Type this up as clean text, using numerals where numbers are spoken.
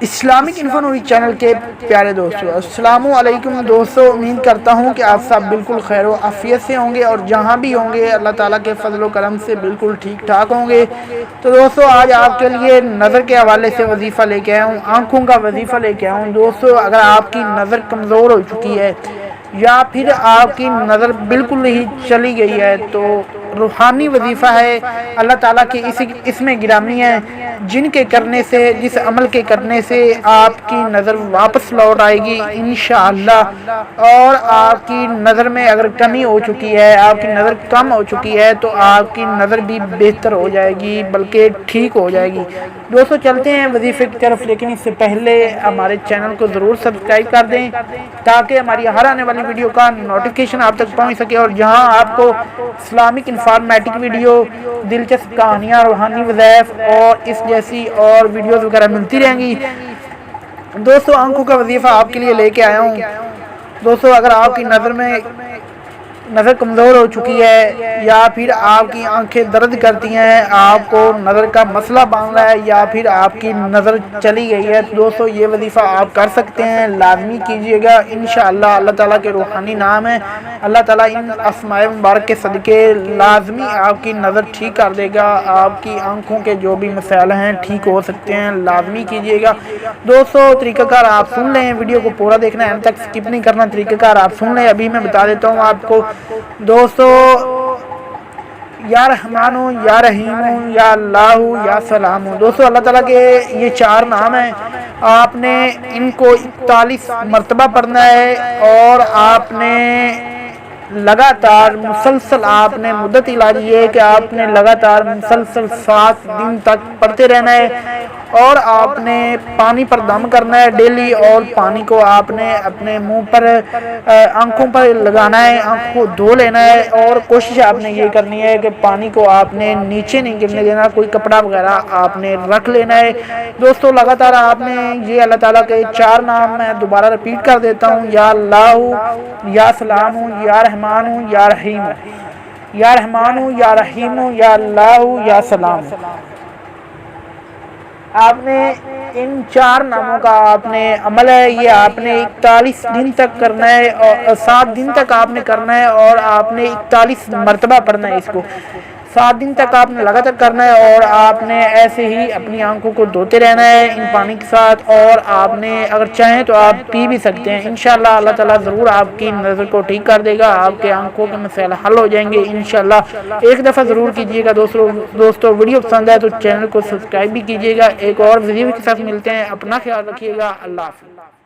Islamic info نوری channel کے پیارے دوستو، السلام علیکم دوستو۔ امید کرتا ہوں کہ آپ سب بالکل خیر و عافیت سے ہوں گے اور جہاں بھی ہوں گے اللہ تعالیٰ کے فضل و کرم سے بالکل ٹھیک ٹھاک ہوں گے۔ تو دوستو آج آپ کے لیے نظر کے حوالے سے وظیفہ لے کے آیا ہوں، آنکھوں کا وظیفہ لے کے آیا ہوں۔ دوستو اگر آپ کی نظر کمزور ہو چکی ہے یا پھر آپ کی نظر بالکل ہی چلی گئی ہے تو روحانی وظیفہ ہے، اللہ تعالیٰ کی اس میں گرامی ہے جن کے کرنے سے، جس عمل کے کرنے سے آپ کی نظر واپس لوٹ آئے گی انشاءاللہ۔ اور آپ کی نظر میں اگر کمی ہو چکی ہے، آپ کی نظر کم ہو چکی ہے تو آپ کی نظر بھی بہتر ہو جائے گی، بلکہ ٹھیک ہو جائے گی۔ دوستو چلتے ہیں وظیفے کی طرف، لیکن اس سے پہلے ہمارے چینل کو ضرور سبسکرائب کر دیں تاکہ ہماری ہر آنے والی ویڈیو کا نوٹیفیکیشن آپ تک پہنچ سکے، اور جہاں آپ کو اسلامک انفارمیٹک ویڈیو، دلچسپ کہانیاں، روحانی وظائف اور اس جیسی اور ویڈیوز وغیرہ ملتی رہیں گی۔ دوستو آنکھوں کا وظیفہ آپ کے لیے لے کے آیا ہوں۔ دوستو اگر آپ کی نظر کمزور ہو چکی ہے یا پھر آپ کی آنکھیں درد کرتی ہیں، آپ کو نظر کا مسئلہ بن رہا ہے یا پھر آپ کی نظر چلی گئی ہے تو دوستو یہ وظیفہ آپ کر سکتے ہیں، لازمی کیجئے گا انشاءاللہ۔ اللہ تعالیٰ کے روحانی نام ہے، اللہ تعالیٰ ان اسماء مبارک کے صدقے لازمی آپ کی نظر ٹھیک کر دے گا، آپ کی آنکھوں کے جو بھی مسائل ہیں ٹھیک ہو سکتے ہیں، لازمی کیجئے گا۔ دوستو طریقہ کار آپ سن لیں، ویڈیو کو پورا دیکھنا ہے، اینڈ تک سکپ نہیں کرنا، طریقہ کار آپ سن لیں۔ ابھی میں بتا دیتا ہوں آپ کو دوستو، یا رحمان ہوں یا رحیم ہوں یا اللہ ہوں یا سلام ہوں۔ دوستو اللہ تعالیٰ کے یہ 4 نام ہیں، آپ نے ان کو 41 مرتبہ پڑھنا ہے اور آپ نے لگاتار مسلسل آپ نے مدت علاج یہ ہے کہ آپ نے لگاتار مسلسل 7 دن تک پڑھتے رہنا ہے، اور آپ نے پانی پر دم کرنا ہے ڈیلی، اور پانی کو آپ نے اپنے منہ پر، آنکھوں پر لگانا ہے، آنکھ کو دھو لینا ہے، اور کوشش آپ نے یہ کرنی ہے کہ پانی کو آپ نے نیچے نہیں گرنے دینا، کوئی کپڑا وغیرہ آپ نے رکھ لینا ہے۔ دوستو لگاتار آپ نے یہ اللہ تعالیٰ کے 4 نام میں دوبارہ رپیٹ کر دیتا ہوں، یا اللہ یا سلام ہوں یا رحمان ہوں یا رحیم ہوں، یا رحمان ہوں یا رحیم ہوں یا اللہ یا سلام ہوں۔ آپ نے ان 4 ناموں کا آپ نے عمل ہے، یہ آپ نے 41 دن تک کرنا ہے، اور 7 دن تک آپ نے کرنا ہے، اور آپ نے 41 مرتبہ پڑھنا ہے۔ اس کو 7 دن تک آپ نے لگاتار کرنا ہے، اور آپ نے ایسے ہی اپنی آنکھوں کو دھوتے رہنا ہے ان پانی کے ساتھ، اور آپ نے اگر چاہیں تو آپ پی بھی سکتے ہیں انشاءاللہ۔ اللہ تعالیٰ ضرور آپ کی نظر کو ٹھیک کر دے گا، آپ کے آنکھوں کے مسائل حل ہو جائیں گے انشاءاللہ۔ ایک دفعہ ضرور کیجیے گا دوستو، ویڈیو پسند ہے تو چینل کو سبسکرائب بھی کیجیے گا۔ ایک اور ویڈیو کے ساتھ ملتے ہیں، اپنا خیال رکھیے گا، اللہ حافظ۔